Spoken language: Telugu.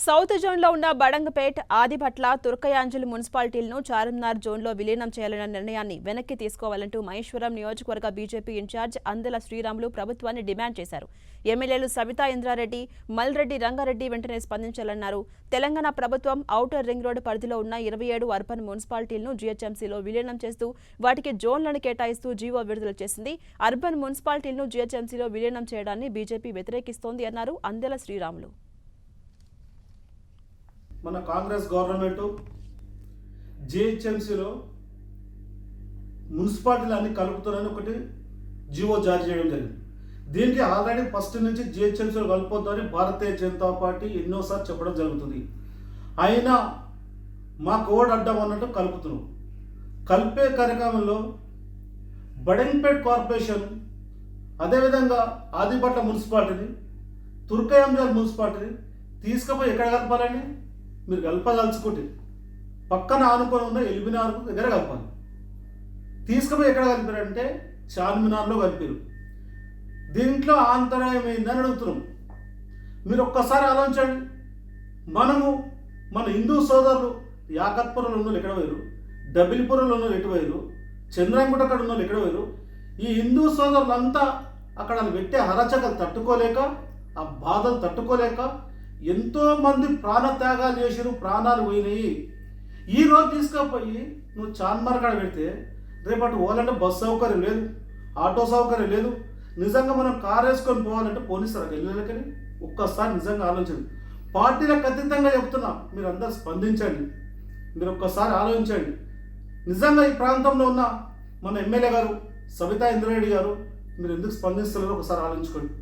సౌత్ జోన్లో ఉన్న బడంగపేట్, ఆదిభట్ల, తుర్కయాంజల్ మున్సిపాలిటీలను చార్మినార్ జోన్లో విలీనం చేయాలన్న నిర్ణయాన్ని వెనక్కి తీసుకోవాలంటూ మహేశ్వరం నియోజకవర్గ బీజేపీ ఇన్ఛార్జ్ అందెల శ్రీరాములు ప్రభుత్వాన్ని డిమాండ్ చేశారు. ఎమ్మెల్యేలు సబితా ఇంద్రారెడ్డి, మల్రెడ్డి రంగారెడ్డి వెంటనే స్పందించాలన్నారు. తెలంగాణ ప్రభుత్వం ఔటర్ రింగ్ రోడ్డు పరిధిలో ఉన్న 27 అర్బన్ మున్సిపాలిటీలను జీహెచ్ఎంసీలో విలీనం చేస్తూ వాటికి జోన్లను కేటాయిస్తూ జీవో విడుదల చేసింది. అర్బన్ మున్సిపాలిటీలను జీహెచ్ఎంసీలో విలీనం చేయడాన్ని బీజేపీ వ్యతిరేకిస్తోంది అన్నారు అందెల శ్రీరాములు. మన కాంగ్రెస్ గవర్నమెంట్ జిహెచ్ఎంసీలో మున్సిపాలిటీలు అన్ని కలుపుతారని ఒకటి జీవో జారీ చేయడం జరిగింది. దీనికి ఆల్రెడీ ఫస్ట్ నుంచి జిహెచ్ఎంసీలో కలుపుతారని భారతీయ జనతా పార్టీ ఎన్నోసార్లు చెప్పడం జరుగుతుంది. అయినా మా కోడ్ అడ్డం అన్నట్టు కలుపుతున్నాం. కలిపే కార్యక్రమంలో బడంగపేట్ కార్పొరేషన్, అదేవిధంగా ఆదిభట్ల మున్సిపాలిటీని, తుర్కయాంజల్ మున్సిపాలిటీని తీసుకుపోయి ఎక్కడ కలపాలండి? మీరు కలపదలుచుకుంటే పక్కన ఆనుకొని ఉన్న ఎల్బినార్ దగ్గర కలపాలి. తీసుకుపోయి ఎక్కడ కలిపారంటే చార్మినార్లో కలిపారు. దీంట్లో ఆంతరాయం ఏందని అడుగుతున్నాం. మీరు ఒక్కసారి ఆలోచించండి. మన హిందూ సోదరులు యాకత్పురంలో ఉన్న ఎక్కడ పోయారు, డబిల్పురంలో ఉన్న ఎటు పోయారు, చంద్రంగుట అక్కడ ఉన్న ఎక్కడ పోయారు. ఈ హిందూ సోదరులంతా అక్కడ పెట్టే అరచకలు తట్టుకోలేక, ఆ బాధలు తట్టుకోలేక ఎంతోమంది ప్రాణత్యాగాలు చేసారు, ప్రాణాలు పోయినాయి. ఈరోజు తీసుకుపోయి నువ్వు చార్మినార్ కాడ పెడితే రేపటి పోవాలంటే బస్సు సౌకర్యం లేదు, ఆటో సౌకర్యం లేదు. నిజంగా మనం కారు వేసుకొని పోవాలంటే పోనిస్తారు వెళ్ళలేకని. ఒక్కసారి నిజంగా ఆలోచించండి. పార్టీలకు అతీతంగా చెప్తున్నా, మీరు అందరు స్పందించండి. మీరు ఒక్కసారి ఆలోచించండి. నిజంగా ఈ ప్రాంతంలో ఉన్న మన ఎమ్మెల్యే గారు సబితా ఇంద్రారెడ్డి గారు మీరు ఎందుకు స్పందిస్తున్నారో ఒకసారి ఆలోచించుకోండి.